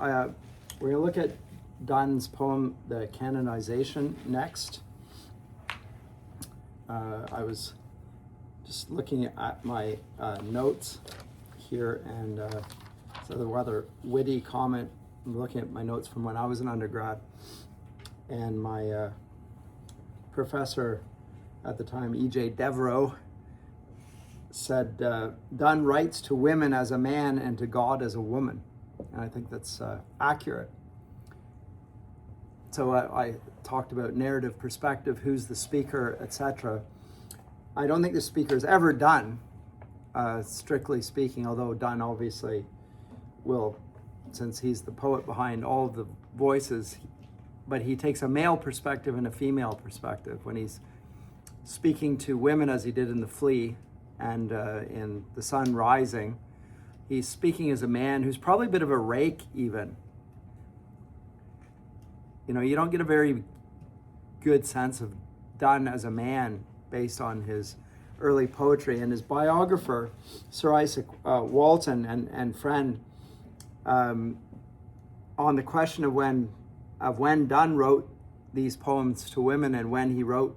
We're going to look at Donne's poem, The Canonization, next. I was just looking at my notes here, and so the rather witty comment. I'm looking at my notes from when I was an undergrad, and my professor at the time, E.J. Devereaux, said, Donne writes to women as a man and to God as a woman. And I think that's accurate. So I talked about narrative perspective, who's the speaker, etc. I don't think the speaker is ever Donne, strictly speaking, although Donne obviously will, since he's the poet behind all of the voices, but he takes a male perspective and a female perspective when he's speaking to women, as he did in The Flea and in The Sun Rising. He's speaking as a man who's probably a bit of a rake even. You know, you don't get a very good sense of Donne as a man based on his early poetry. And his biographer, Sir Isaac Walton and friend, on the question of when Donne wrote these poems to women and when he wrote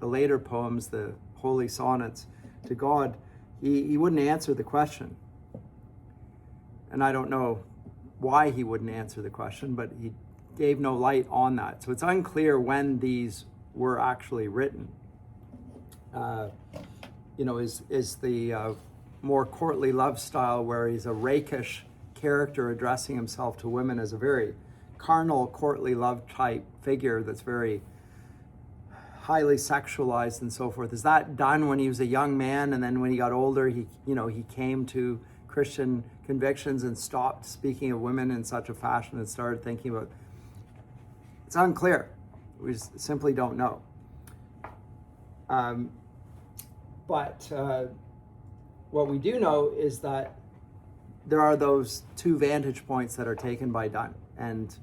the later poems, the holy sonnets to God, he wouldn't answer the question. And I don't know why he wouldn't answer the question, but he gave no light on that. So it's unclear when these were actually written. Is the more courtly love style where he's a rakish character addressing himself to women as a very carnal, courtly love type figure that's very highly sexualized and so forth. Is that Donne when he was a young man, and then when he got older, he came to Christian convictions and stopped speaking of women in such a fashion and started thinking about? It's unclear. We just simply don't know. But what we do know is that there are those two vantage points that are taken by Donne, and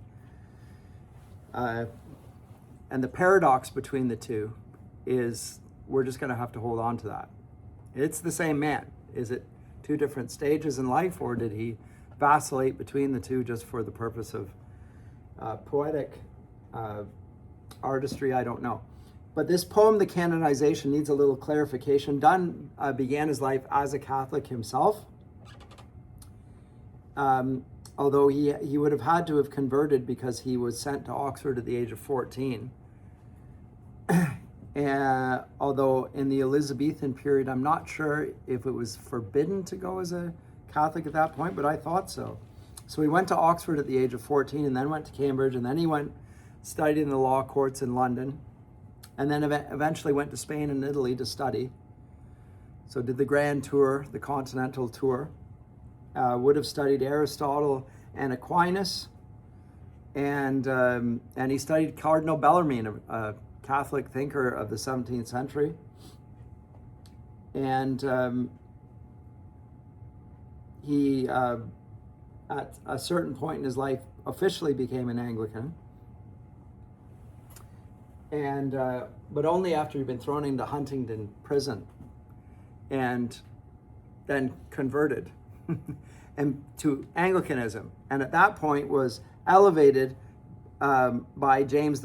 the paradox between the two is we're just going to have to hold on to that. It's the same man. Is it two different stages in life, or did he vacillate between the two just for the purpose of poetic artistry? I don't know. But this poem, The Canonization, needs a little clarification. Donne began his life as a Catholic himself, although he would have had to have converted because he was sent to Oxford at the age of 14. Although in the Elizabethan period, I'm not sure if it was forbidden to go as a Catholic at that point, but I thought so. So he went to Oxford at the age of 14 and then went to Cambridge, and then he studied in the law courts in London, and then eventually went to Spain and Italy to study. So did the grand tour, the continental tour. Would have studied Aristotle and Aquinas, and he studied Cardinal Bellarmine, a Catholic thinker of the 17th century. And he, at a certain point in his life, officially became an Anglican. And but only after he'd been thrown into Huntingdon prison, and then converted and to Anglicanism, and at that point was elevated by James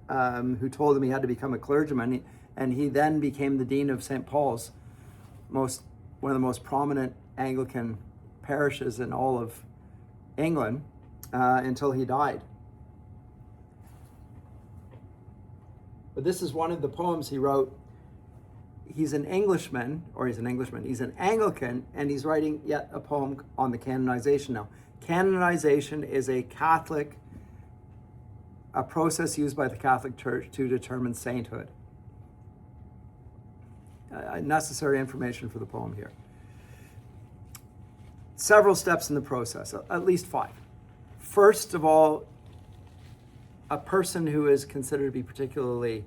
I, who told him he had to become a clergyman, and he then became the Dean of St. Paul's, one of the most prominent Anglican parishes in all of England, until he died. But this is one of the poems he wrote. He's an Anglican, he's an Anglican, and he's writing yet a poem on the canonization now. Canonization is a process used by the Catholic Church to determine sainthood. Necessary information for the poem here. Several steps in the process, at least 5. First of all, a person who is considered to be particularly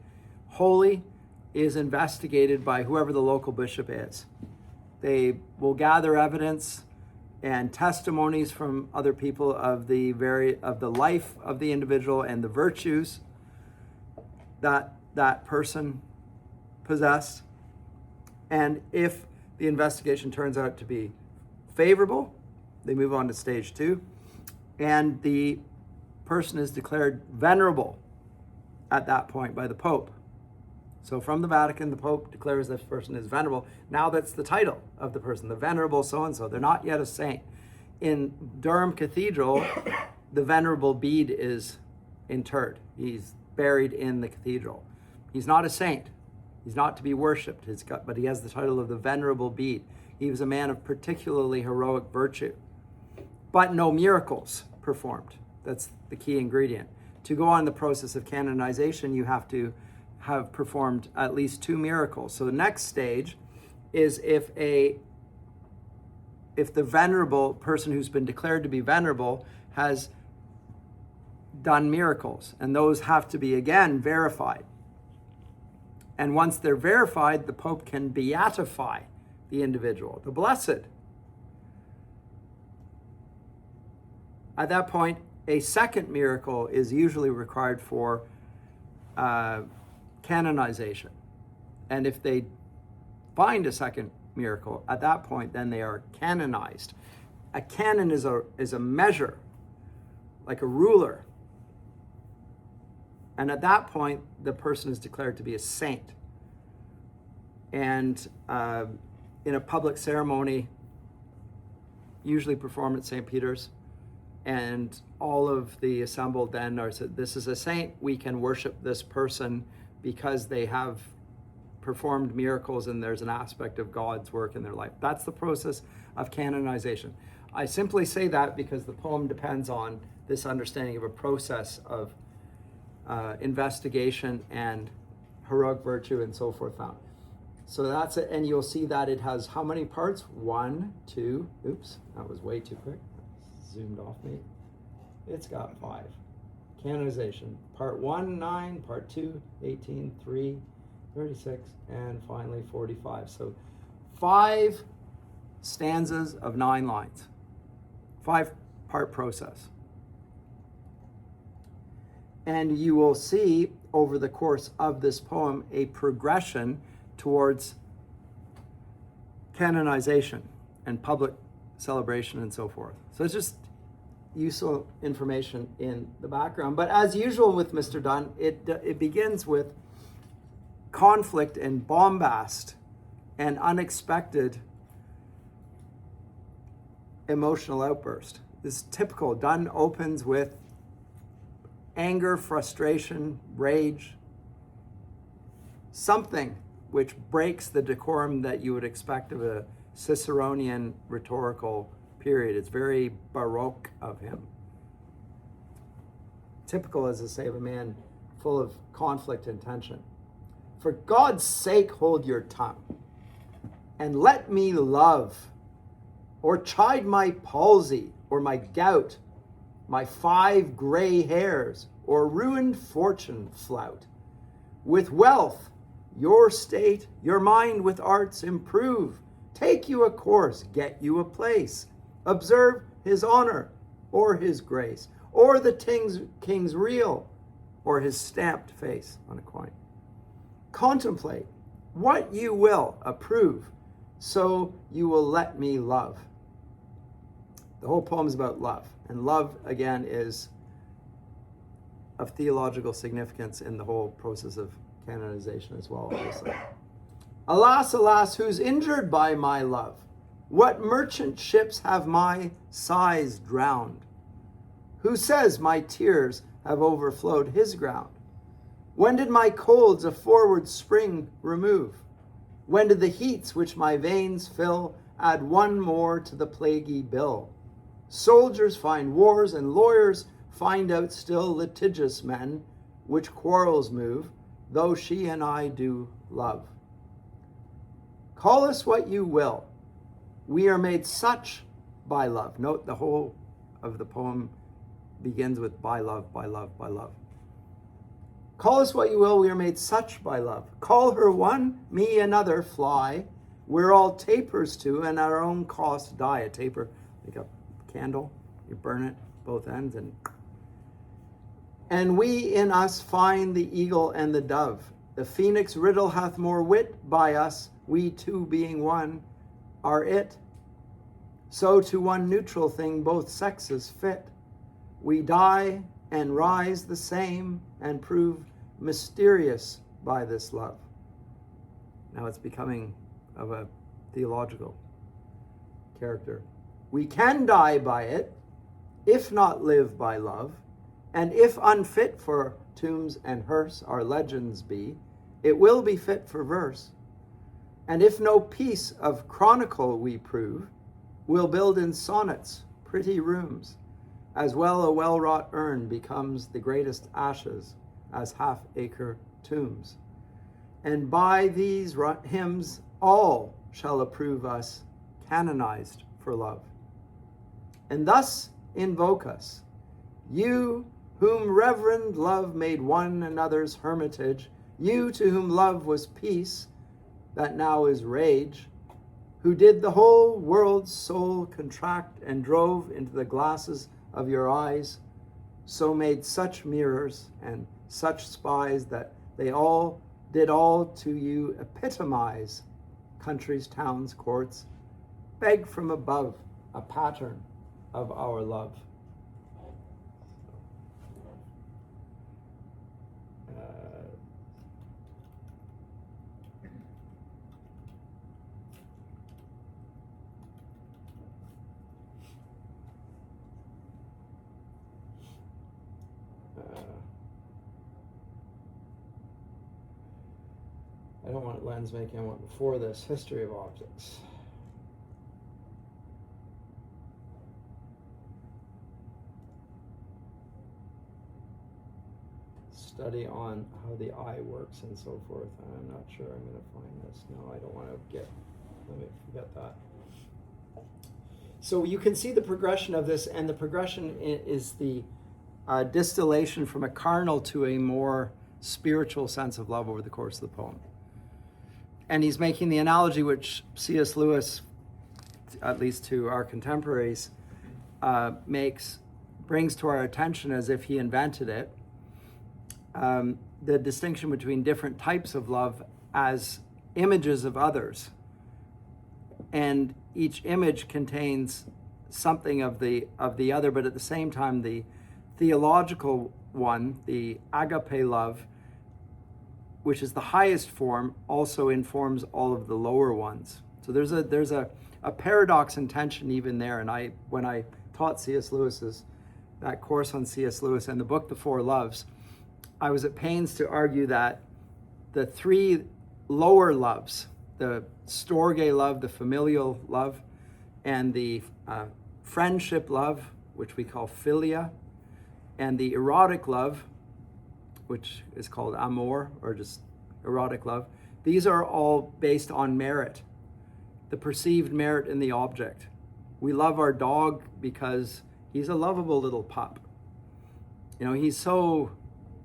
holy is investigated by whoever the local bishop is. They will gather evidence and testimonies from other people of the life of the individual and the virtues that that person possessed. And if the investigation turns out to be favorable, they move on to stage 2. And the person is declared venerable at that point by the Pope. So from the Vatican, the Pope declares this person is venerable. Now that's the title of the person, the venerable so-and-so. They're not yet a saint. In Durham Cathedral, the venerable Bede is interred. He's buried in the cathedral. He's not a saint. He's not to be worshipped, but he has the title of the venerable Bede. He was a man of particularly heroic virtue, but no miracles performed. That's the key ingredient. To go on the process of canonization, you have to have performed at least 2 miracles. So the next stage is if the venerable person who's been declared to be venerable has done miracles, and those have to be again verified. And once they're verified, the Pope can beatify the individual, the blessed. At that point, a second miracle is usually required for canonization. And if they find a second miracle, at that point, then they are canonized. A canon is a measure, like a ruler. And at that point, the person is declared to be a saint. And in a public ceremony, usually performed at St. Peter's, and all of the assembled then are said, this is a saint, we can worship this person because they have performed miracles and there's an aspect of God's work in their life. That's the process of canonization. I simply say that because the poem depends on this understanding of a process of investigation and heroic virtue and so forth found. So that's it, and you'll see that it has how many parts? 1, 2, oops, that was way too quick. Zoomed off me. It's got 5. Canonization. Part 1, 9, part 2, 18, 3, 36, and finally 45. So 5 stanzas of 9 lines. 5-part process. And you will see over the course of this poem a progression towards canonization and public celebration and so forth. So it's just useful information in the background. But as usual with Mr. Donne, it begins with conflict and bombast and unexpected emotional outburst. This is typical. Donne opens with anger, frustration, rage, something which breaks the decorum that you would expect of a Ciceronian rhetorical period. It's very Baroque of him. Typical, as I say, of a man full of conflict and tension. For God's sake, hold your tongue, and let me love, or chide my palsy, or my gout, my 5 gray hairs, or ruined fortune flout. With wealth, your state, your mind with arts improve. Take you a course, get you a place. Observe his honor, or his grace, or the king's real, or his stamped face on a coin. Contemplate what you will approve, so you will let me love. The whole poem is about love, and love, again, is of theological significance in the whole process of canonization as well, obviously. Alas, alas, who's injured by my love? What merchant ships have my sighs drowned? Who says my tears have overflowed his ground? When did my colds a forward spring remove? When did the heats which my veins fill add one more to the plaguy bill? Soldiers find wars, and lawyers find out still litigious men, which quarrels move, though she and I do love. Call us what you will, we are made such by love. Note the whole of the poem begins with by love, by love, by love. Call us what you will, we are made such by love. Call her one, me another, fly. We're all tapers to, and at our own cost die. A taper, like a candle, you burn it, both ends, and we in us find the eagle and the dove. The phoenix riddle hath more wit by us, we two being one are it. So to one neutral thing both sexes fit. We die and rise the same and prove mysterious by this love. Now it's becoming of a theological character. We can die by it, if not live by love, and if unfit for tombs and hearse our legends be, it will be fit for verse. And if no piece of chronicle we prove, we'll build in sonnets pretty rooms, as well a well-wrought urn becomes the greatest ashes as half-acre tombs. And by these hymns all shall approve us canonized for love. And thus invoke us, you whom reverend love made one another's hermitage, you to whom love was peace, that now is rage, who did the whole world's soul contract and drove into the glasses of your eyes, so made such mirrors and such spies that they all did all to you epitomize countries, towns, courts, beg from above a pattern of our love. I don't want lens making, I want before this, history of objects. Study on how the eye works and so forth. I'm not sure I'm going to find this. No, I don't want to let me forget that. So you can see the progression of this, and the progression is the distillation from a carnal to a more spiritual sense of love over the course of the poem. And he's making the analogy which C.S. Lewis, at least to our contemporaries, brings to our attention as if he invented it, the distinction between different types of love as images of others. And each image contains something of the other, but at the same time, the theological one, the agape love, which is the highest form, also informs all of the lower ones. So there's a paradox and tension even there. And when I taught C.S. Lewis's, that course on C.S. Lewis and the book, The Four Loves, I was at pains to argue that the three lower loves, the storge love, the familial love, and the friendship love, which we call philia, and the erotic love, which is called amor, or just erotic love, these are all based on merit, the perceived merit in the object. We love our dog because he's a lovable little pup. You know, he's so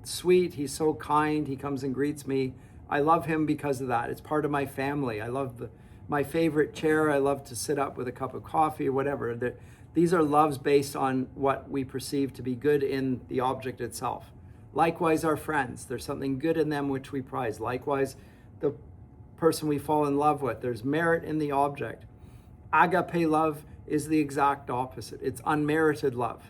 sweet, he's so kind, he comes and greets me. I love him because of that. It's part of my family. I love my favorite chair. I love to sit up with a cup of coffee or whatever. These are loves based on what we perceive to be good in the object itself. Likewise, our friends, there's something good in them which we prize. Likewise, the person we fall in love with, there's merit in the object. Agape love is the exact opposite. It's unmerited love.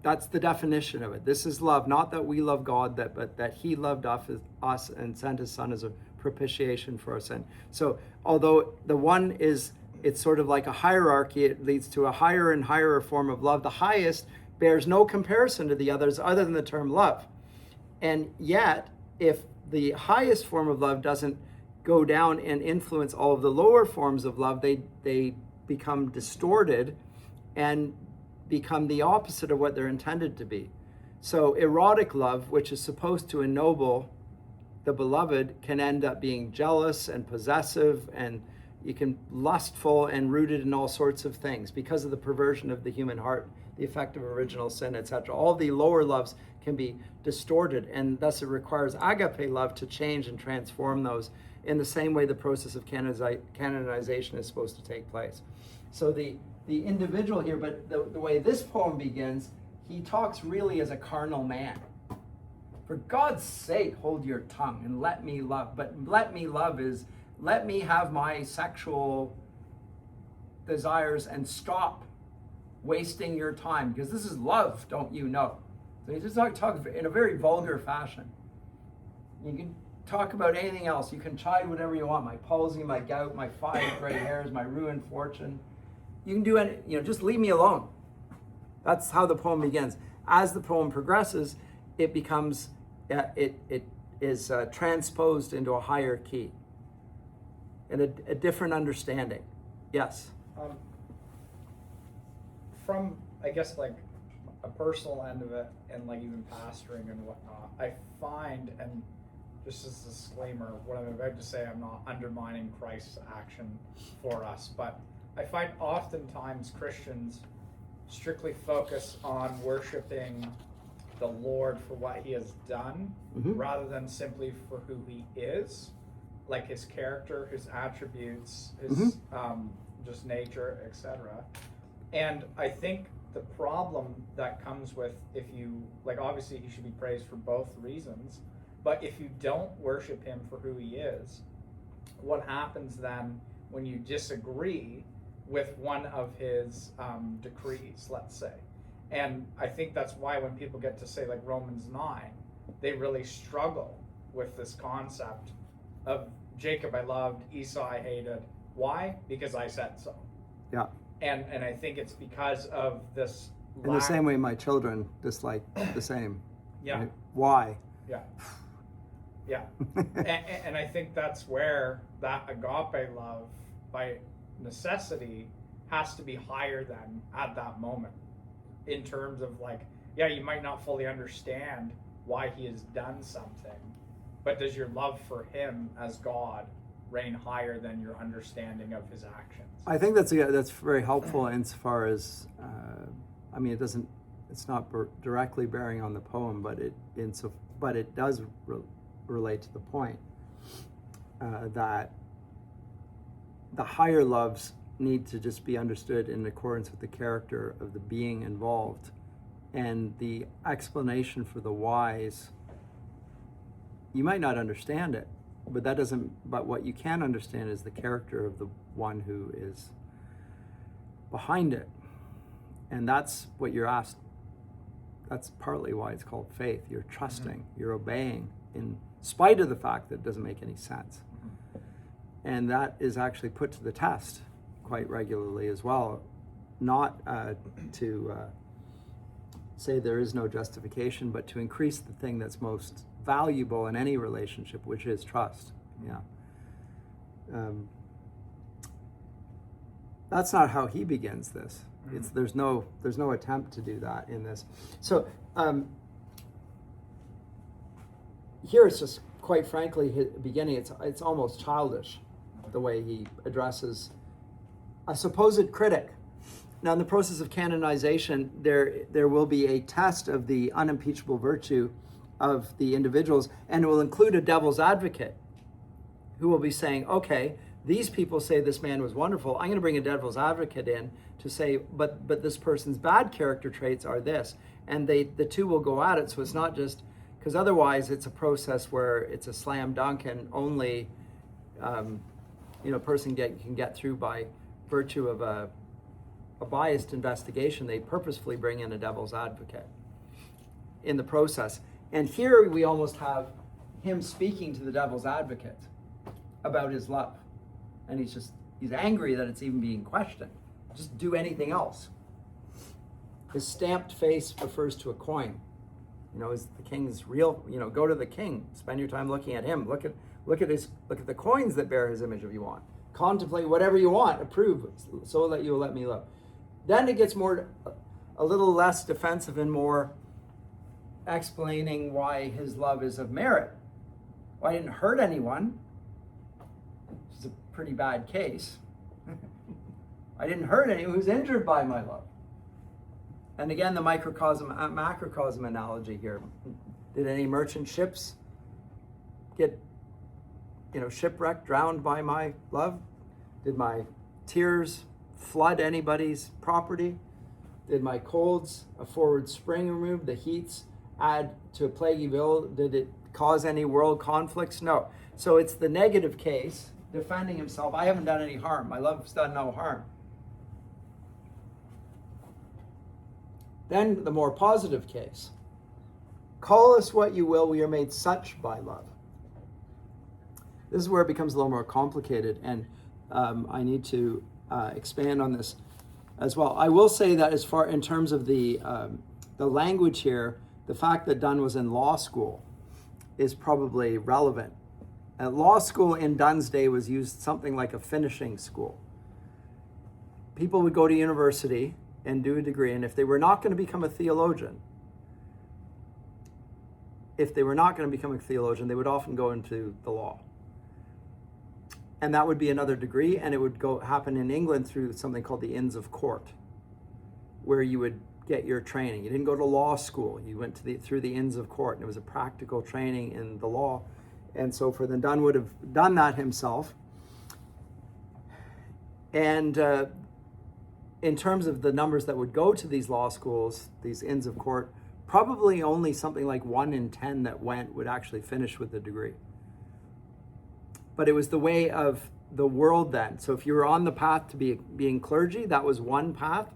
That's the definition of it. This is love, not that we love God, but that he loved us and sent his son as a propitiation for our sin. So although the one it's sort of like a hierarchy, it leads to a higher and higher form of love. The highest bears no comparison to the others other than the term love. And yet, if the highest form of love doesn't go down and influence all of the lower forms of love, they become distorted and become the opposite of what they're intended to be. So erotic love, which is supposed to ennoble the beloved, can end up being jealous and possessive, and you can lustful and rooted in all sorts of things because of the perversion of the human heart, the effect of original sin, etc. All the lower loves can be distorted, and thus it requires agape love to change and transform those in the same way the process of canonization is supposed to take place. So the individual here, but the way this poem begins, he talks really as a carnal man. For God's sake, hold your tongue and let me love. But let me love is, let me have my sexual desires and stop wasting your time, because this is love, don't you know? So you just talk in a very vulgar fashion. You can talk about anything else. You can chide whatever you want. My palsy, my gout, my 5 gray hairs, my ruined fortune. You can do any, just leave me alone. That's how the poem begins. As the poem progresses, it becomes, it is transposed into a higher key and a different understanding. Yes? From, I guess, like a personal end of it, and like even pastoring and whatnot, I find, and just as a disclaimer, what I'm about to say, I'm not undermining Christ's action for us, but I find oftentimes Christians strictly focus on worshiping the Lord for what he has done, rather than simply for who he is, like his character, his attributes, his just nature, etc. And I think the problem that comes with, if you, like, obviously he should be praised for both reasons, but if you don't worship him for who he is, what happens then when you disagree with one of his decrees, let's say? And I think that's why when people get to say, like, Romans 9, they really struggle with this concept of Jacob I loved, Esau I hated. Why? Because I said so. Yeah. And I think it's because of this in the same way my children dislike the same. Yeah. Right? Why? Yeah. Yeah. and I think that's where that agape love, by necessity, has to be higher than at that moment, in terms of, like, yeah, you might not fully understand why he has done something, but does your love for him as God reign higher than your understanding of his actions? I think that's very helpful insofar as, it's not directly bearing on the poem, but it does relate to the point that the higher loves need to just be understood in accordance with the character of the being involved, and the explanation for the whys, you might not understand it, but what you can understand is the character of the one who is behind it. And that's what you're asked. That's partly why it's called faith. You're trusting, you're obeying in spite of the fact that it doesn't make any sense. And that is actually put to the test quite regularly as well, not to say there is no justification, but to increase the thing that's most valuable in any relationship, which is trust. Yeah. That's not how he begins this. There's no attempt to do that in this. So here it's just, quite frankly, his beginning, it's almost childish the way he addresses a supposed critic. Now, in the process of canonization, there will be a test of the unimpeachable virtue of the individuals, and it will include a devil's advocate who will be saying, okay, these people say this man was wonderful. I'm going to bring a devil's advocate in to say, but this person's bad character traits are this. And the two will go at it. So it's not just, because otherwise it's a process where it's a slam dunk and only person can get through by virtue of a biased investigation. They purposefully bring in a devil's advocate in the process. And here we almost have him speaking to the devil's advocate about his love. And he's angry that it's even being questioned. Just do anything else. His stamped face refers to a coin. Is the king's real? Go to the king. Spend your time looking at him. Look at the coins that bear his image if you want. Contemplate whatever you want. Approve, so that you will let me love. Then it gets a little less defensive and more explaining why his love is of merit. Well, I didn't hurt anyone. Which is a pretty bad case. I didn't hurt anyone who's injured by my love. And again, the macrocosm analogy here. Did any merchant ships get, shipwrecked, drowned by my love? Did my tears flood anybody's property? Did my colds a forward spring remove? The heats add to a plague evil? Did it cause any world conflicts? No. So it's the negative case, defending himself. I haven't done any harm. My love's done no harm. Then the more positive case. Call us what you will, we are made such by love. This is where it becomes a little more complicated, and I need to expand on this as well. I will say that as far in terms of the language here, the fact that Donne was in law school is probably relevant. Law school in Donne's day was used something like a finishing school. People would go to university and do a degree, and if they were not going to become a theologian, they would often go into the law. And that would be another degree, and it would happen in England through something called the Inns of Court, where you would get your training. You didn't go to law school. You went through the Inns of Court, and it was a practical training in the law. And so for then, Donne would have done that himself. And in terms of the numbers that would go to these law schools, these Inns of Court, probably only something like 1 in 10 that would actually finish with the degree. But it was the way of the world then. So if you were on the path to being clergy, that was one path,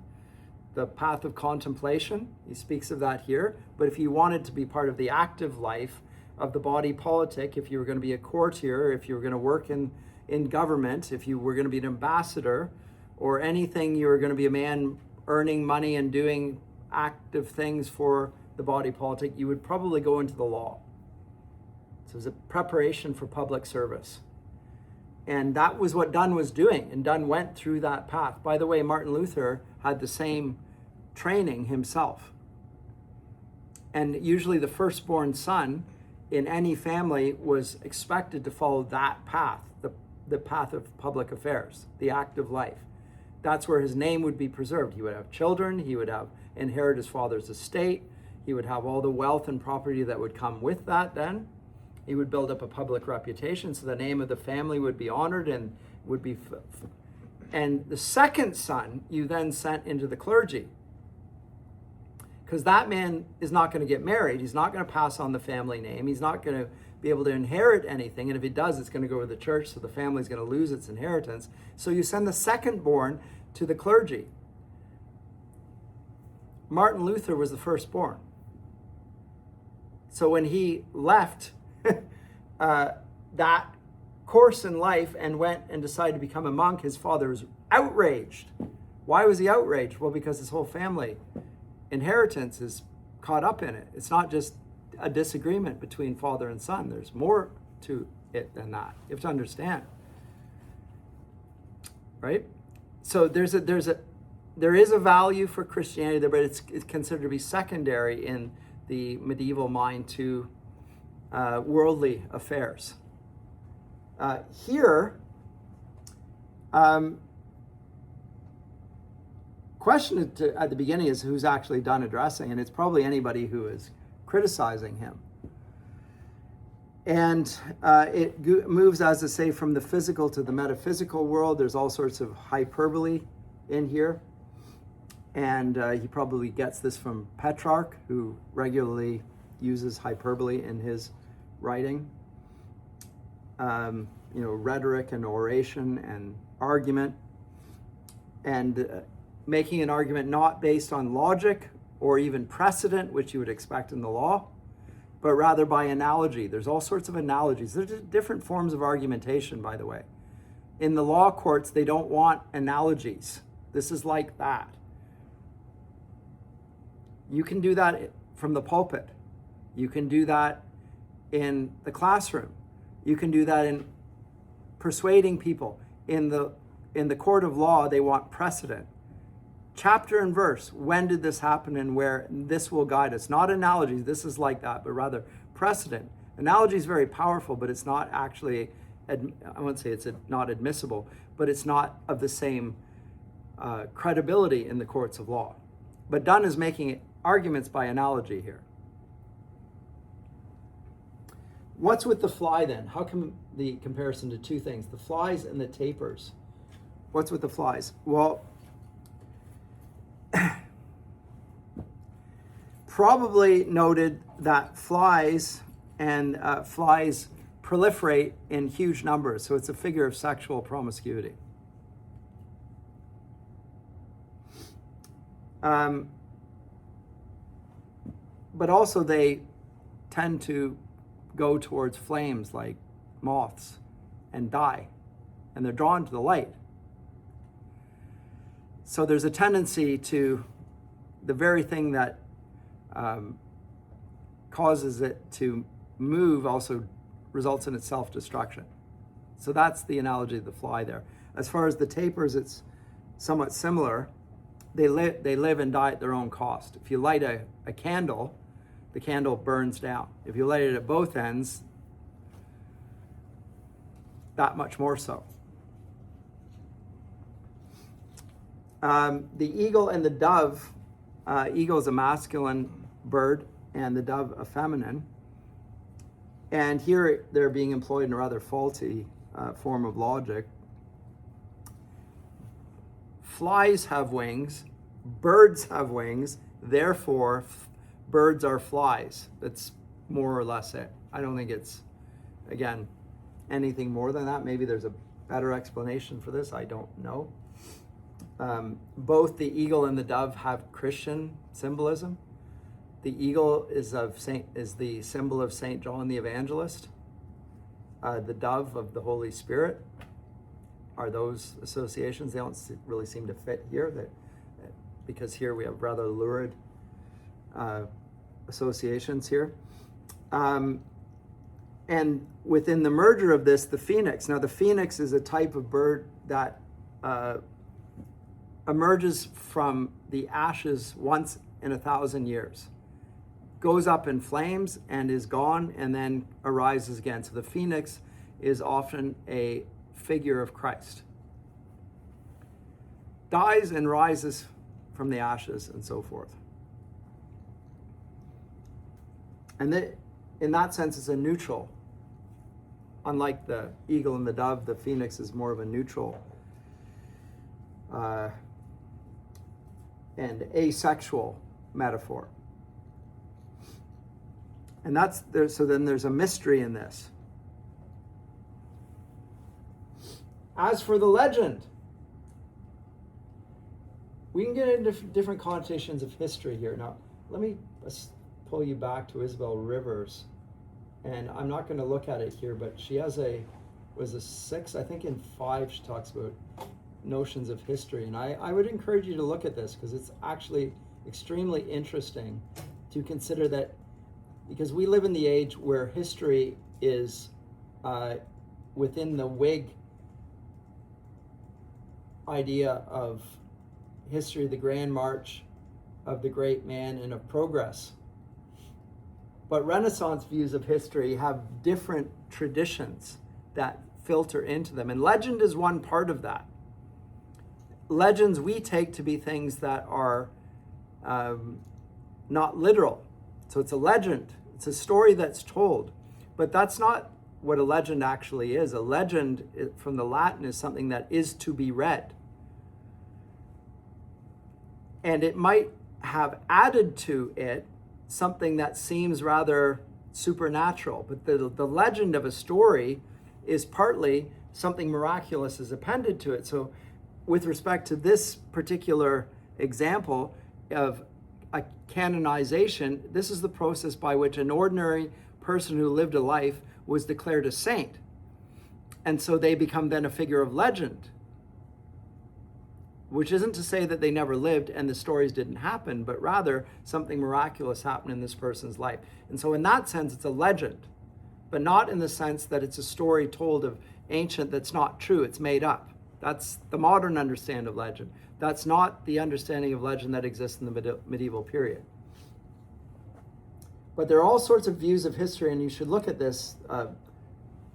the path of contemplation. He speaks of that here. But if you wanted to be part of the active life of the body politic, if you were going to be a courtier, if you were going to work in government, if you were going to be an ambassador, or anything, you were going to be a man earning money and doing active things for the body politic, you would probably go into the law. So it was a preparation for public service. And that was what Donne was doing, and Donne went through that path. By the way, Martin Luther had the same training himself. And usually the firstborn son in any family was expected to follow that path, the path of public affairs, the active life. That's where his name would be preserved. He would have children, he would inherit his father's estate, he would have all the wealth and property that would come with that then. He would build up a public reputation, so the name of the family would be honored and would be... And the second son, you then sent into the clergy. Because that man is not going to get married. He's not going to pass on the family name. He's not going to be able to inherit anything. And if he does, it's going to go to the church, so the family's going to lose its inheritance. So you send the second born to the clergy. Martin Luther was the firstborn. So when he left that course in life and went and decided to become a monk, his father was outraged. Why was he outraged? Well, because his whole family inheritance is caught up in it. It's not just a disagreement between father and son. There's more to it than that. You have to understand. Right? So there is a value for Christianity there, but it's considered to be secondary in the medieval mind to worldly affairs. Here, question at the beginning is who's actually Donne addressing, and it's probably anybody who is criticizing him. And it moves, as I say, from the physical to the metaphysical world. There's all sorts of hyperbole in here. And he probably gets this from Petrarch, who regularly uses hyperbole in his writing. Rhetoric and oration and argument. And making an argument not based on logic or even precedent, which you would expect in the law, but rather by analogy. There's all sorts of analogies. There's different forms of argumentation, by the way. In the law courts, they don't want analogies. This is like that. You can do that from the pulpit. You can do that in the classroom. You can do that in persuading people. In the court of law, they want precedent. Chapter and verse, when did this happen and where? This will guide us. Not analogies, this is like that, but rather precedent. Analogy is very powerful, but it's not actually, I won't say it's not admissible, but it's not of the same credibility in the courts of law. But Donne is making arguments by analogy here. What's with the fly then? How come the comparison to two things, the flies and the tapers? What's with the flies? Well, probably noted that flies proliferate in huge numbers, so it's a figure of sexual promiscuity. but also they tend to go towards flames like moths and die, and they're drawn to the light. So there's a tendency to the very thing that causes it to move also results in its self-destruction. So that's the analogy of the fly there. As far as the tapers, it's somewhat similar. They live and die at their own cost. If you light a candle, the candle burns down. If you light it at both ends, that much more so. The eagle and the dove, eagle is a masculine bird and the dove a feminine. And here they're being employed in a rather faulty form of logic. Flies have wings, birds have wings, therefore birds are flies. That's more or less it. I don't think it's, again, anything more than that. Maybe there's a better explanation for this, I don't know. Both the eagle and the dove have Christian symbolism. The eagle is the symbol of Saint John the Evangelist. The dove of the Holy Spirit are those associations. They don't really seem to fit here, because here we have rather lurid associations here. And within the merger of this, the phoenix. Now the phoenix is a type of bird that emerges from the ashes once in 1,000 years, goes up in flames and is gone, and then arises again. So the phoenix is often a figure of Christ. Dies and rises from the ashes and so forth. And in that sense, it's a neutral. Unlike the eagle and the dove, the phoenix is more of a neutral and asexual metaphor. And so then there's a mystery in this. As for the legend, we can get into different connotations of history here. Now, let me pull you back to Isabel Rivers. And I'm not going to look at it here, but she has a 6, I think in 5 she talks about notions of history. And I would encourage you to look at this, because it's actually extremely interesting to consider that, because we live in the age where history is within the Whig idea of history, the grand march of the great man and of progress. But Renaissance views of history have different traditions that filter into them. And legend is one part of that. Legends we take to be things that are not literal. So it's a legend. It's a story that's told. But that's not what a legend actually is. A legend from the Latin is something that is to be read. And it might have added to it something that seems rather supernatural. But the legend of a story is partly something miraculous is appended to it. So with respect to this particular example of a canonization, this is the process by which an ordinary person who lived a life was declared a saint. And so they become then a figure of legend, which isn't to say that they never lived and the stories didn't happen, but rather something miraculous happened in this person's life. And so in that sense, it's a legend, but not in the sense that it's a story told of ancient that's not true, it's made up. That's the modern understanding of legend. That's not the understanding of legend that exists in the medieval period. But there are all sorts of views of history, and you should look at this,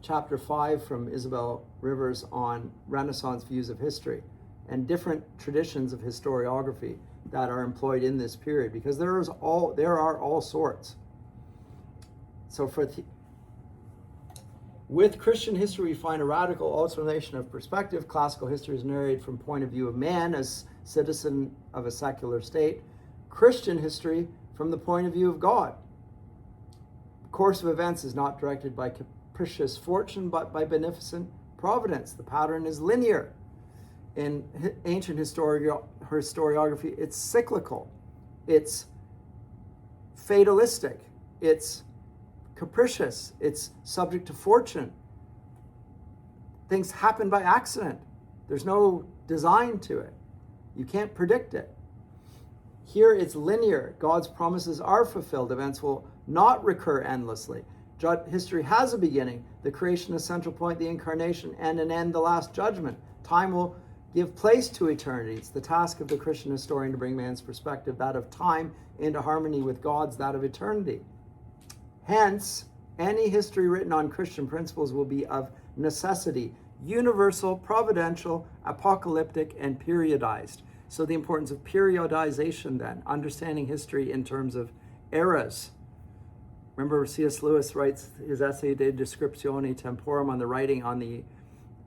chapter 5 from Isabel Rivers on Renaissance views of history and different traditions of historiography that are employed in this period, because there are all sorts. So with Christian history, we find a radical alternation of perspective. Classical history is narrated from point of view of man as citizen of a secular state. Christian history from the point of view of God. The course of events is not directed by capricious fortune, but by beneficent providence. The pattern is linear. In ancient historiography, it's cyclical. It's fatalistic, it's capricious, it's subject to fortune. Things happen by accident. There's no design to it. You can't predict it. Here it's linear. God's promises are fulfilled. Events will not recur endlessly. History has a beginning, the creation, a central point, the incarnation, and an end, the last judgment. Time will give place to eternity. It's the task of the Christian historian to bring man's perspective, that of time, into harmony with God's, that of eternity. Hence, any history written on Christian principles will be of necessity universal, providential, apocalyptic, and periodized. So the importance of periodization then, understanding history in terms of eras. Remember, C.S. Lewis writes his essay De Descriptione Temporum on the writing on the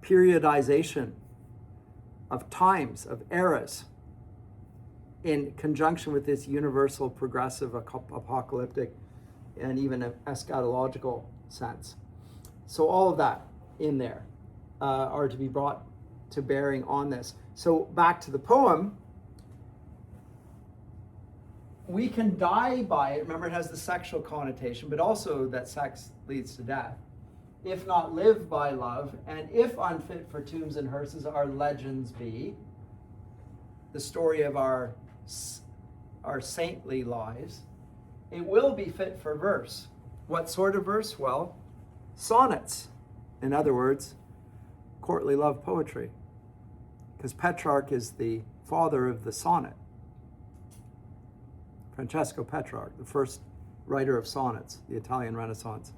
periodization of times, of eras, in conjunction with this universal, progressive, apocalyptic, and even eschatological sense. So all of that in there are to be brought to bearing on this. So back to the poem, we can die by it. Remember, it has the sexual connotation, but also that sex leads to death. If not live by love, and if unfit for tombs and hearses, our legends be, the story of our saintly lives, it will be fit for verse. What sort of verse? Well, sonnets. In other words, courtly love poetry. Because Petrarch is the father of the sonnet. Francesco Petrarch, the first writer of sonnets, the Italian Renaissance.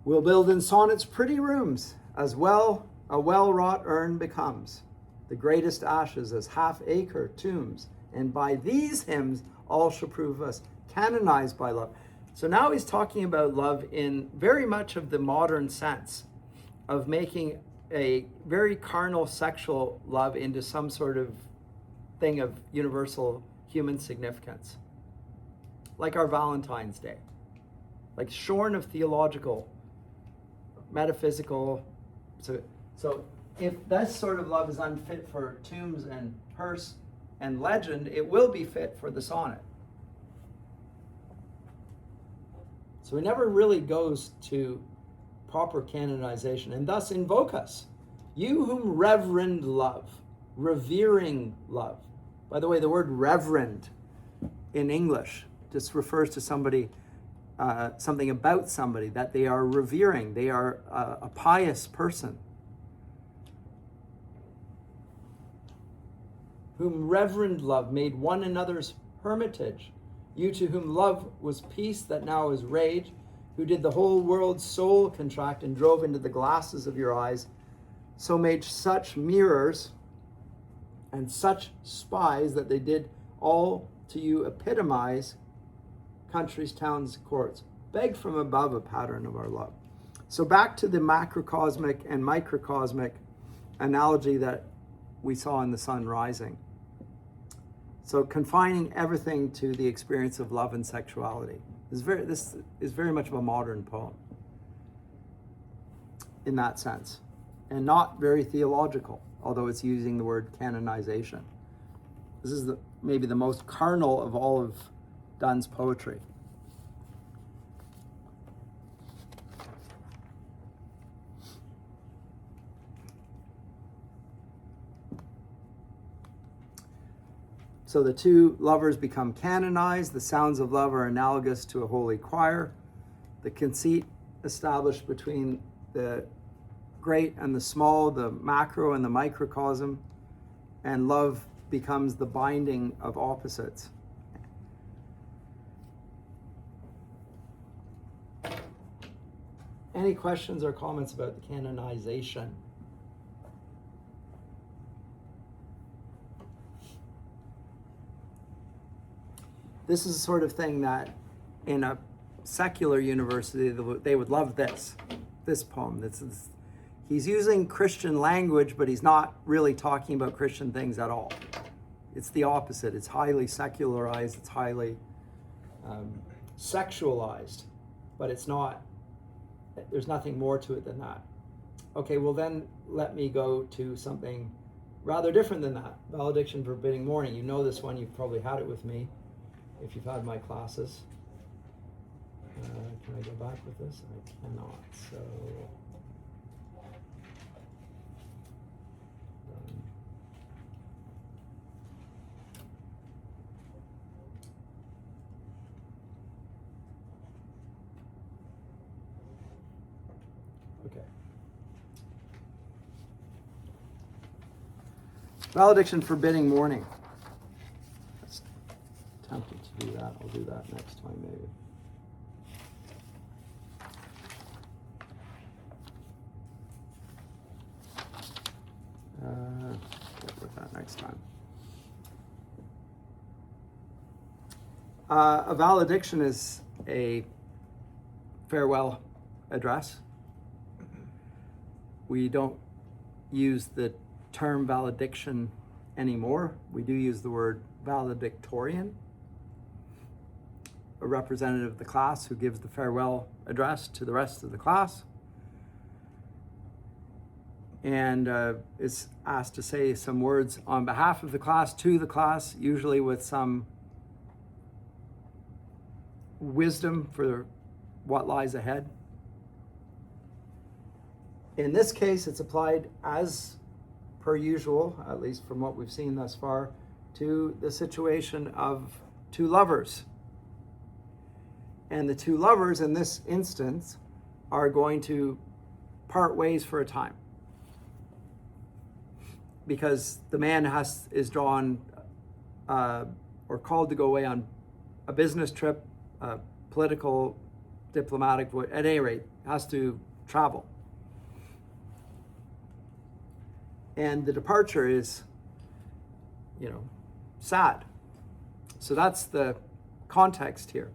We'll build in sonnets pretty rooms, as well a well-wrought urn becomes. The greatest ashes as half-acre tombs, and by these hymns all shall prove us canonized by love. So now he's talking about love in very much of the modern sense of making a very carnal sexual love into some sort of thing of universal human significance. Like our Valentine's Day. Like shorn of theological, metaphysical. So if that sort of love is unfit for tombs and hearse and legend, it will be fit for the sonnet. So he never really goes to proper canonization, and thus invoke us. You whom reverend love, revering love. By the way, the word reverend in English just refers to somebody, something about somebody that they are revering. They are a pious person. Whom reverend love made one another's hermitage. You to whom love was peace that now is rage, who did the whole world's soul contract and drove into the glasses of your eyes, so made such mirrors and such spies that they did all to you epitomize countries, towns, courts. Beg from above a pattern of our love. So back to the macrocosmic and microcosmic analogy that we saw in the sun rising. So confining everything to the experience of love and sexuality. This is very much of a modern poem in that sense, and not very theological, although it's using the word canonization. This is maybe the most carnal of all of Donne's poetry. So the two lovers become canonized. The sounds of love are analogous to a holy choir. The conceit established between the great and the small, the macro and the microcosm, and love becomes the binding of opposites. Any questions or comments about the canonization? This is the sort of thing that in a secular university, they would love this poem. He's using Christian language, but he's not really talking about Christian things at all. It's the opposite. It's highly secularized. It's highly sexualized, but it's not, there's nothing more to it than that. Okay, well then let me go to something rather different than that. Valediction forbidding mourning. You know this one, you've probably had it with me. if you've had my classes. Can I go back with this? I cannot. So, okay. Valediction forbidding mourning. That's tempted to do that. I'll do that next time maybe. Get with that next time. A valediction is a farewell address. We don't use the term valediction anymore. We do use the word valedictorian, a representative of the class who gives the farewell address to the rest of the class, and is asked to say some words on behalf of the class to the class, usually with some wisdom for what lies ahead. In this case, it's applied as per usual, at least from what we've seen thus far, to the situation of two lovers. And the two lovers in this instance are going to part ways for a time, because the man is drawn or called to go away on a business trip, political, diplomatic, at any rate, has to travel. And the departure is, sad. So that's the context here.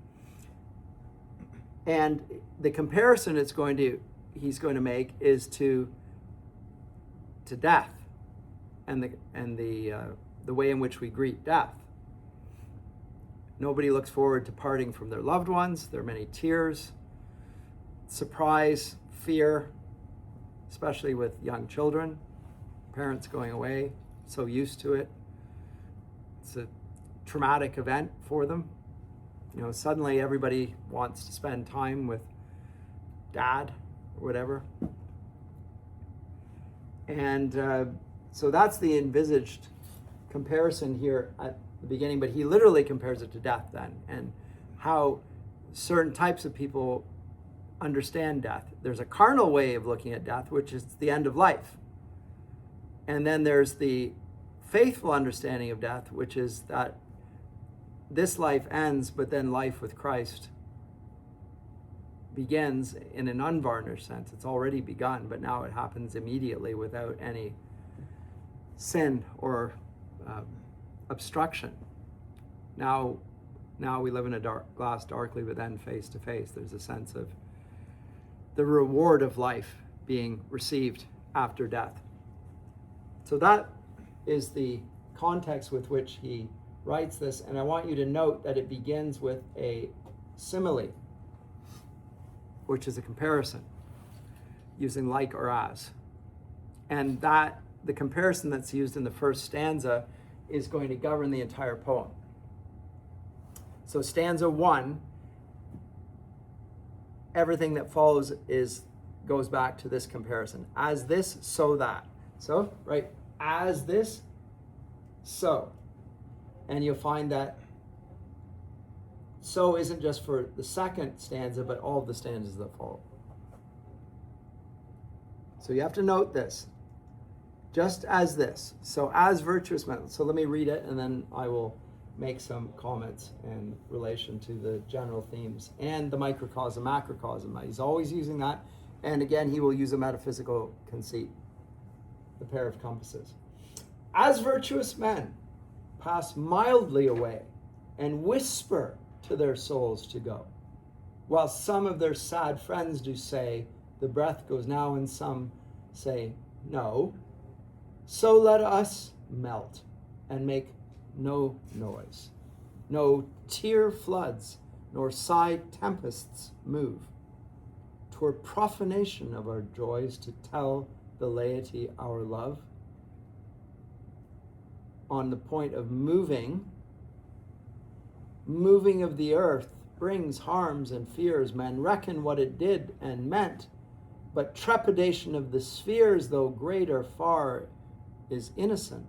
And the comparison he's going to make is to death, and the way in which we greet death. Nobody looks forward to parting from their loved ones. There are many tears, surprise, fear, especially with young children, parents going away, so used to it. It's a traumatic event for them. Suddenly everybody wants to spend time with dad or whatever. And so that's the envisaged comparison here at the beginning, but he literally compares it to death then, and how certain types of people understand death. There's a carnal way of looking at death, which is the end of life. And then there's the faithful understanding of death, which is that this life ends, but then life with Christ begins in an unvarnished sense. It's already begun, but now it happens immediately without any sin or obstruction. Now we live in a glass darkly, but then face to face. There's a sense of the reward of life being received after death. So that is the context with which he writes this, and I want you to note that it begins with a simile, which is a comparison, using like or as. And that the comparison that's used in the first stanza is going to govern the entire poem. So stanza 1, everything that follows goes back to this comparison. As this, so that. So, right, as this, so. And you'll find that so isn't just for the second stanza, but all of the stanzas that follow. So you have to note this. Just as this. So as virtuous men. So let me read it, and then I will make some comments in relation to the general themes and the microcosm, macrocosm. He's always using that. And again, he will use a metaphysical conceit, the pair of compasses. As virtuous men pass mildly away and whisper to their souls to go, while some of their sad friends do say, the breath goes now, and some say, no. So let us melt and make no noise. No tear floods nor sigh tempests move. 'Twere profanation of our joys to tell the laity our love. On the point of moving moving of the earth brings harms and fears. Men reckon what it did and meant, but trepidation of the spheres, though greater far, is innocent.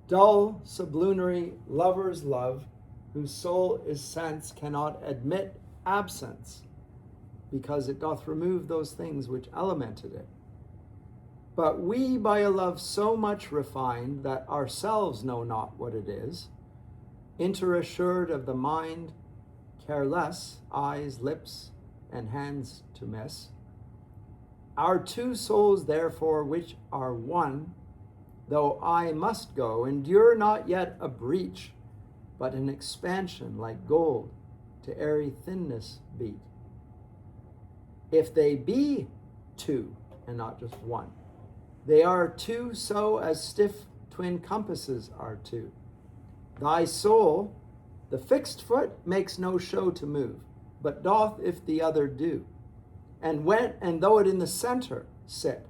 Dull, sublunary lovers love, whose soul is sense, cannot admit absence, because it doth remove those things which elemented it. But we by a love so much refined, that ourselves know not what it is, interassured of the mind, careless, eyes, lips, and hands to miss. Our two souls, therefore, which are one, though I must go, endure not yet a breach, but an expansion like gold to airy thinness beat. If they be two, and not just one, they are two so as stiff twin compasses are two. Thy soul, the fixed foot, makes no show to move, but doth if the other do. And though it in the center sit,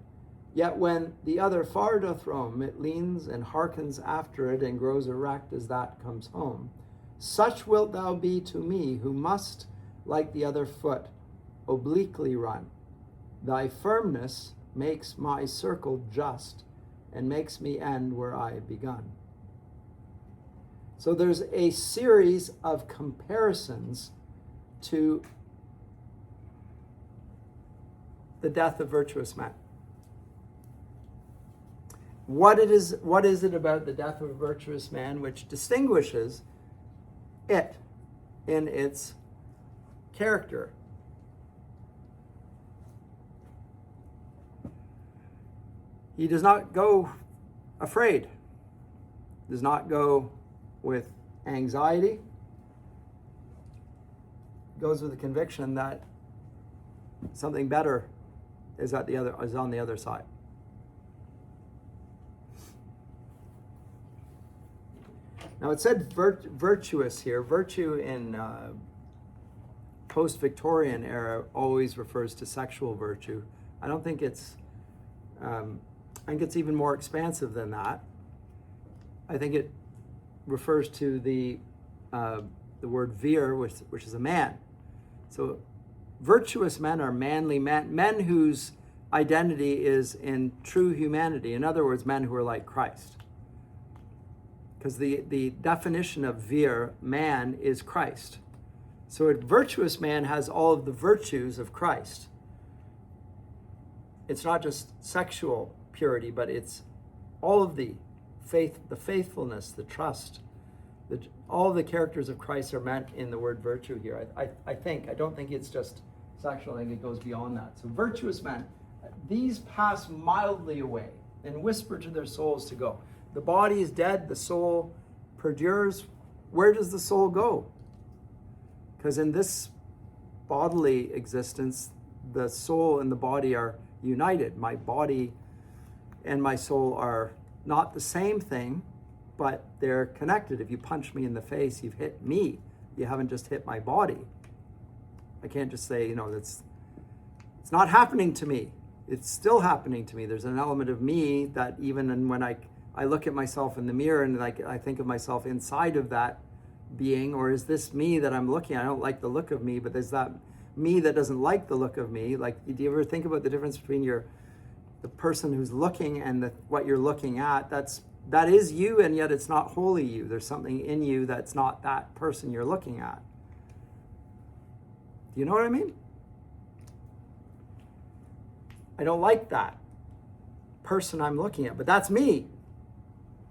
yet when the other far doth roam, it leans and hearkens after it, and grows erect as that comes home. Such wilt thou be to me, who must, like the other foot, obliquely run. Thy firmness makes my circle just, and makes me end where I begun. So there's a series of comparisons to the death of virtuous men. What is it about the death of a virtuous man which distinguishes it in its character? He does not go afraid, does not go with anxiety, goes with the conviction that something better is on the other side. Now it said virtuous here. Virtue in post-Victorian era always refers to sexual virtue. I don't think it's. I think it's even more expansive than that. I think it refers to the word vir, which is a man. So virtuous men are manly men whose identity is in true humanity. In other words, men who are like Christ. Because the definition of vir, man, is Christ. So a virtuous man has all of the virtues of Christ. It's not just sexual purity, but it's all of the faith, the faithfulness, the trust. All the characters of Christ are meant in the word virtue here. I don't think it's just sexual. I think it goes beyond that. So virtuous men, these pass mildly away and whisper to their souls to go. The body is dead, the soul perdures. Where does the soul go? Because in this bodily existence, the soul and the body are united. My body and my soul are not the same thing, but they're connected. If you punch me in the face, you've hit me. You haven't just hit my body. I can't just say, it's not happening to me. It's still happening to me. There's an element of me that even when I look at myself in the mirror and I think of myself inside of that being, or is this me that I'm looking at? I don't like the look of me, but there's that me that doesn't like the look of me. Like, do you ever think about the difference between the person who's looking and what you're looking at? That is you, and yet it's not wholly you. There's something in you that's not that person you're looking at. Do you know what I mean? I don't like that person I'm looking at, but that's me.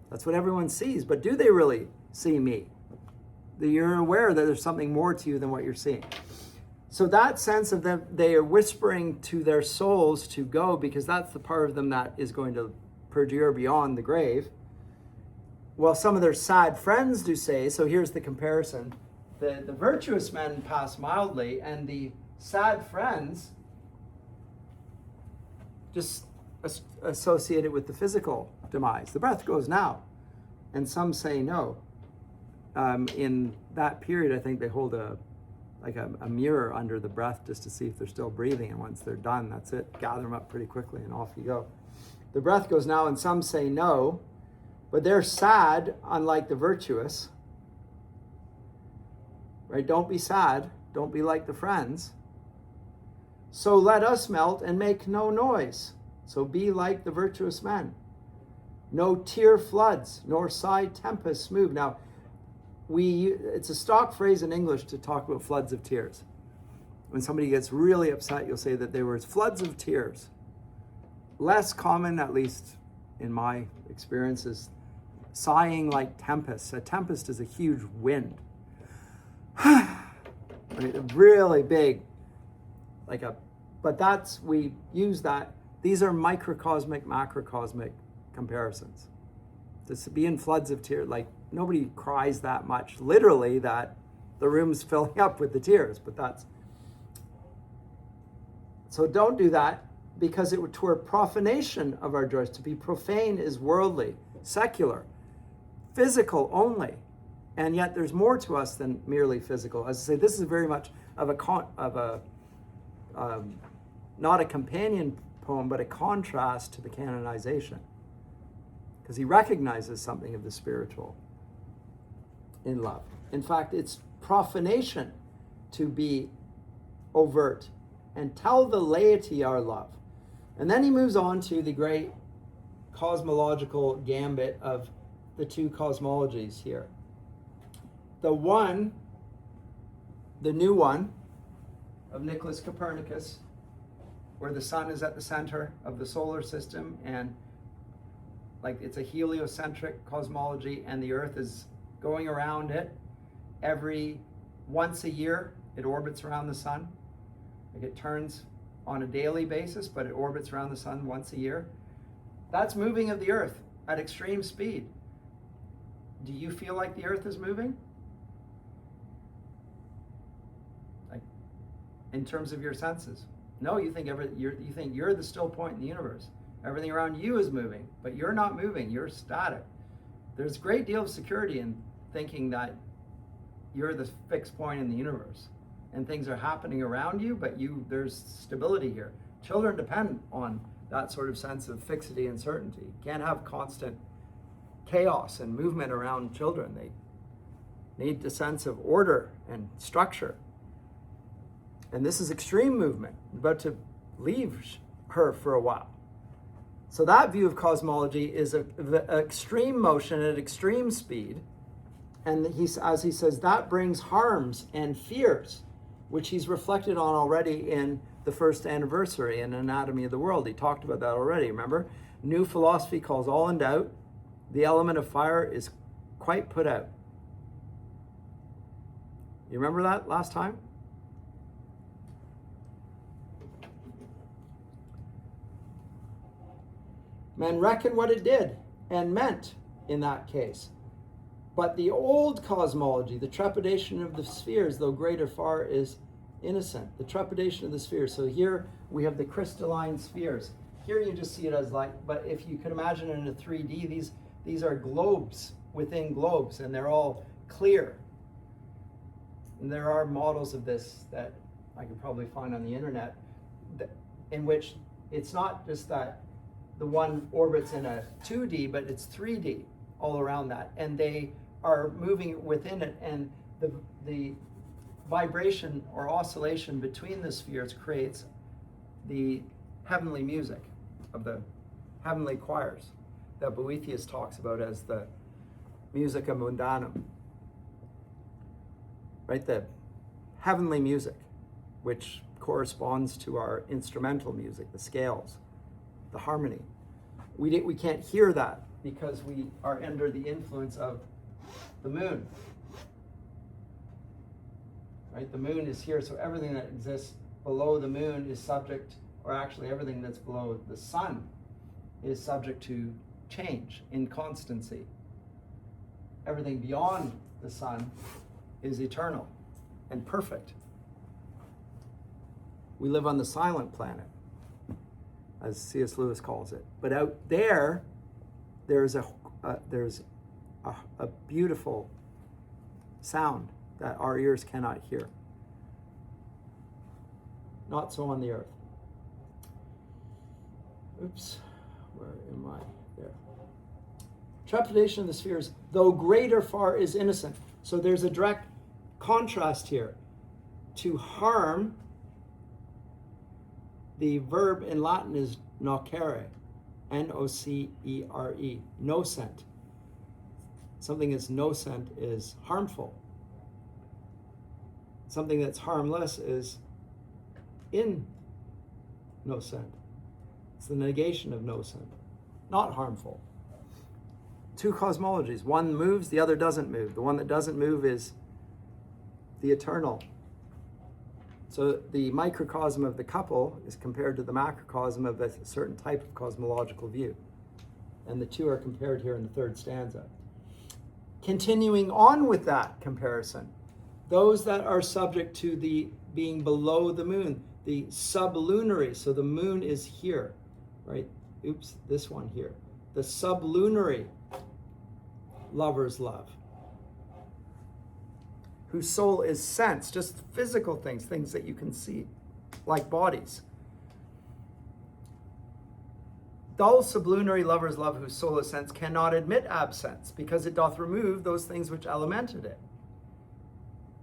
That's what everyone sees. But do they really see me? You're aware that there's something more to you than what you're seeing. So that sense of them, they are whispering to their souls to go, because that's the part of them that is going to perdure beyond the grave. Well, some of their sad friends do say, so here's the comparison. The virtuous men pass mildly, and the sad friends just associate it with the physical demise. The breath goes now, and some say no. In that period, I think they hold a mirror under the breath just to see if they're still breathing, and once they're done, that's it. Gather them up pretty quickly, and off you go. The breath goes now, and some say no, but they're sad, unlike the virtuous, right? Don't be sad. Don't be like the friends. So let us melt and make no noise. So be like the virtuous men. No tear floods, nor sigh tempests move. Now, it's a stock phrase in English to talk about floods of tears. When somebody gets really upset, you'll say that there was floods of tears. Less common, at least in my experiences, sighing like tempests. A tempest is a huge wind. Right, really big, but we use that. These are microcosmic, macrocosmic comparisons. To be in floods of tears, like nobody cries that much, literally, that the room's filling up with the tears, so don't do that, because it were profanation of our joys. To be profane is worldly, secular, physical only. And yet there's more to us than merely physical. As I say, this is very much of not a companion poem, but a contrast to the Canonization. Because he recognizes something of the spiritual in love. In fact, it's profanation to be overt and tell the laity our love. And then he moves on to the great cosmological gambit of the two cosmologies here. The new one of Nicholas Copernicus, where the sun is at the center of the solar system, and like it's a heliocentric cosmology, and the earth is going around it once a year. It orbits around the sun. Like it turns on a daily basis, but it orbits around the sun once a year. That's moving of the earth at extreme speed. Do you feel like the earth is moving? In terms of your senses? No, you think you're the still point in the universe. Everything around you is moving, but you're not moving, you're static. There's a great deal of security in thinking that you're the fixed point in the universe and things are happening around you, but there's stability here. Children depend on that sort of sense of fixity and certainty. You can't have constant chaos and movement around children. They need a sense of order and structure. And this is extreme movement, about to leave her for a while. So that view of cosmology is an extreme motion at extreme speed. And as he says, that brings harms and fears, which he's reflected on already in the first anniversary in Anatomy of the World. He talked about that already, remember? New philosophy calls all in doubt. The element of fire is quite put out. You remember that last time? Men reckon what it did and meant in that case. But the old cosmology, the trepidation of the spheres, though greater far, is innocent. The trepidation of the spheres. So here we have the crystalline spheres. Here you just see it as light, but if you could imagine it in a 3D, these are globes within globes, and they're all clear. And there are models of this that I could probably find on the internet, in which it's not just that the one orbits in a 2D, but it's 3D all around that, and they are moving within it, and the vibration or oscillation between the spheres creates the heavenly music of the heavenly choirs that Boethius talks about as the musica mundanum, right? The heavenly music, which corresponds to our instrumental music, the scales, the harmony. We can't hear that because we are under the influence of the moon. Right? The moon is here, so everything that exists below the moon is subject, or actually everything that's below the sun is subject to change, inconstancy. Everything beyond the sun is eternal and perfect. We live on the silent planet, as C.S. Lewis calls it. But out there, there's a beautiful sound that our ears cannot hear. Not so on the earth. Oops, where am I? There. Trepidation of the spheres, though greater far, is innocent. So there's a direct contrast here. To harm, the verb in Latin is nocere, N-O-C-E-R-E, nocent. Something that's nocent is harmful. Something that's harmless is innocent. It's the negation of nocent, not harmful. Two cosmologies. One moves, the other doesn't move. The one that doesn't move is the eternal. So the microcosm of the couple is compared to the macrocosm of a certain type of cosmological view. And the two are compared here in the third stanza. Continuing on with that comparison, those that are subject to the being below the moon, the sublunary, so the moon is here, right? Oops, this one here. The sublunary lover's love, whose soul is sense, just physical things, things that you can see, like bodies. Dull sublunary lover's love, whose soul is sense, cannot admit absence, because it doth remove those things which elemented it.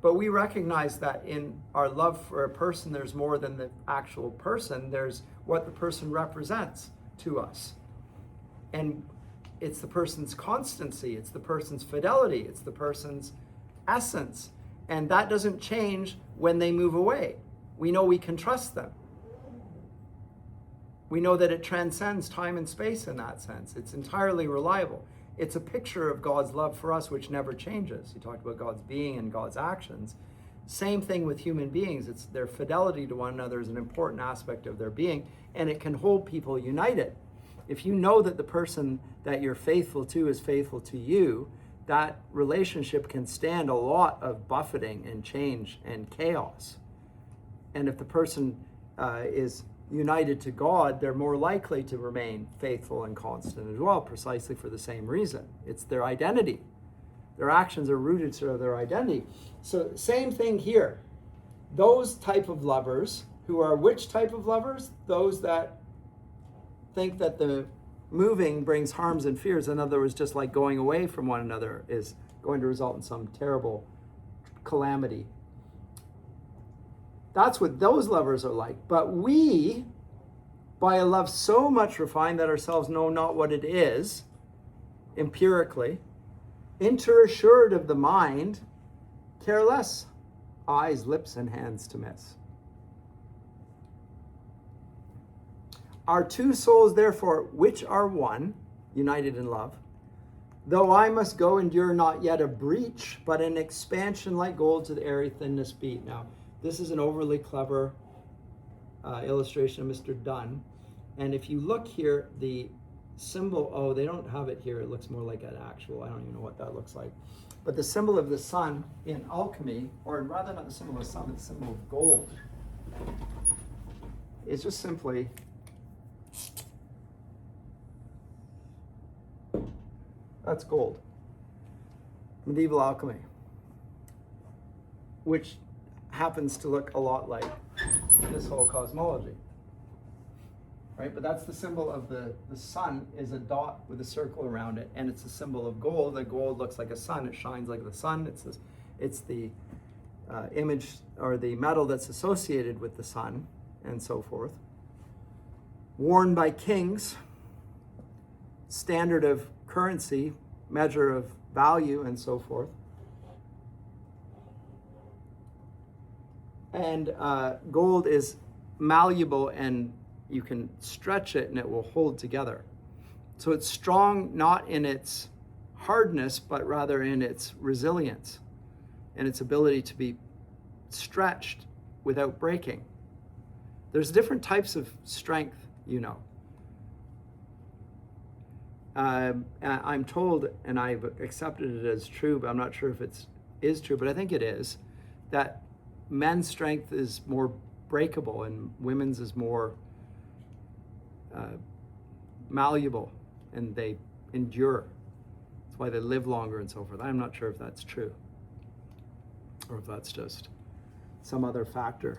But we recognize that in our love for a person, there's more than the actual person. There's what the person represents to us. And it's the person's constancy, it's the person's fidelity, it's the person's essence. And that doesn't change when they move away. We know we can trust them. We know that it transcends time and space in that sense. It's entirely reliable. It's a picture of God's love for us, which never changes. You talked about God's being and God's actions. Same thing with human beings. It's their fidelity to one another is an important aspect of their being, and it can hold people united. If you know that the person that you're faithful to is faithful to you, that relationship can stand a lot of buffeting and change and chaos. And if the person is united to God, they're more likely to remain faithful and constant as well, precisely for the same reason. It's their identity. Their actions are rooted to their identity. So same thing here. Those type of lovers, who are which type of lovers? Those that think that the moving brings harms and fears. In other words, just like going away from one another is going to result in some terrible calamity. That's what those lovers are like. But we, by a love so much refined that ourselves know not what it is, empirically, interassured of the mind, care less, eyes, lips, and hands to miss. Our two souls, therefore, which are one, united in love, though I must go, endure not yet a breach, but an expansion like gold to the airy thinness beat. Now, this is an overly clever illustration of Mr. Donne. And if you look here, the symbol, oh, they don't have it here. It looks more like an actual, I don't even know what that looks like. But the symbol of the sun in alchemy, or rather not the symbol of the sun, but the symbol of gold, is just simply that's gold. Medieval alchemy, which happens to look a lot like this whole cosmology, right? But that's the symbol of the sun is a dot with a circle around it, and it's a symbol of gold. The gold looks like a sun. It shines like the sun. It's the image or the metal that's associated with the sun, and so forth. Worn by kings, standard of currency, measure of value, and so forth. And gold is malleable, and you can stretch it and it will hold together. So it's strong not in its hardness, but rather in its resilience and its ability to be stretched without breaking. There's different types of strength, you know. I'm told, and I've accepted it as true, but I'm not sure if it is true, but I think it is, that men's strength is more breakable and women's is more malleable, and they endure. That's why they live longer and so forth. I'm not sure if that's true or if that's just some other factor.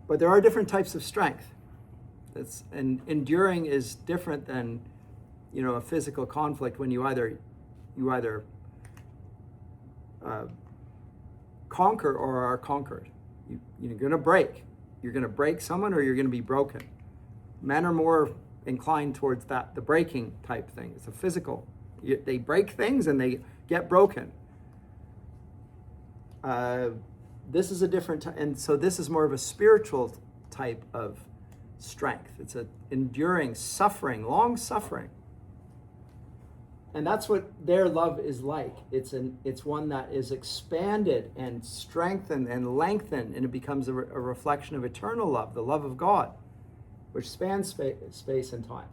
But there are different types of strength. And enduring is different than, a physical conflict when you either conquer or are conquered. You're going to break. You're going to break someone or you're going to be broken. Men are more inclined towards that, the breaking type thing. It's a physical. They break things and they get broken. This is a different, and so this is more of a spiritual type of strength. It's an enduring suffering, long suffering. And that's what their love is like. It's one that is expanded and strengthened and lengthened, and it becomes a reflection of eternal love, the love of God, which spans space and time.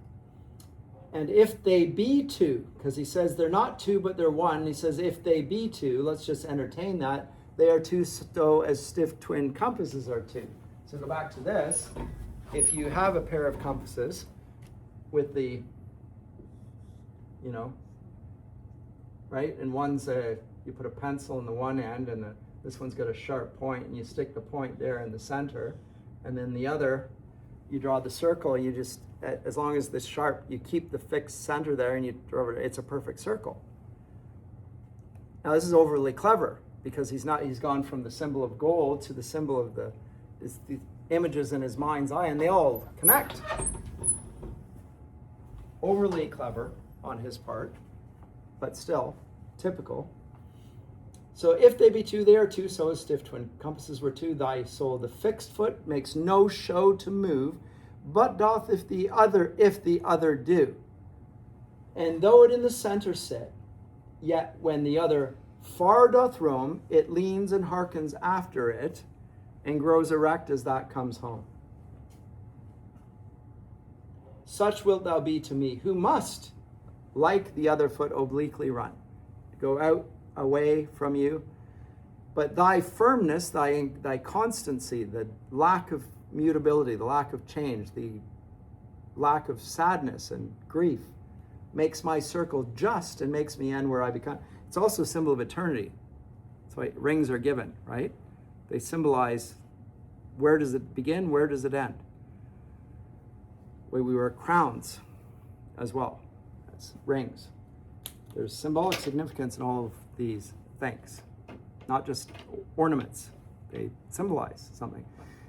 And if they be two, because he says they're not two, but they're one. He says if they be two, let's just entertain that. They are two so as stiff twin compasses are two. So go back to this. If you have a pair of compasses with the, right? And one's you put a pencil in the one end, and this one's got a sharp point, and you stick the point there in the center. And then the other, you draw the circle, you just, as long as the sharp, you keep the fixed center there, and you draw it, it's a perfect circle. Now this is overly clever, because he's gone from the symbol of gold to the symbol of the images in his mind's eye, and they all connect. Overly clever on his part, but still typical. So if they be two, they are two, so as stiff twin compasses were two. Thy soul, the fixed foot, makes no show to move, but doth if the other do. And though it in the center sit, yet when the other far doth roam, it leans and hearkens after it, and grows erect as that comes home. Such wilt thou be to me, who must, like the other foot, obliquely run, go out away from you. But thy firmness, thy constancy, the lack of mutability, the lack of change, the lack of sadness and grief, makes my circle just and makes me end where I become. It's also a symbol of eternity. That's why rings are given, right? They symbolize, where does it begin, where does it end? We wear crowns as well as rings. There's symbolic significance in all of these things, not just ornaments. They symbolize something.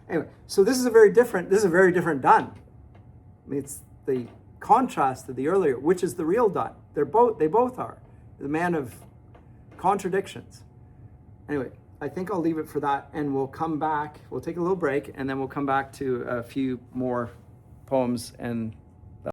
Anyway, so this is a very different Donne. I mean, it's the contrast to the earlier, which is the real Donne. They both are. The man of contradictions. Anyway, I think I'll leave it for that, and we'll come back. We'll take a little break, and then we'll come back to a few more poems and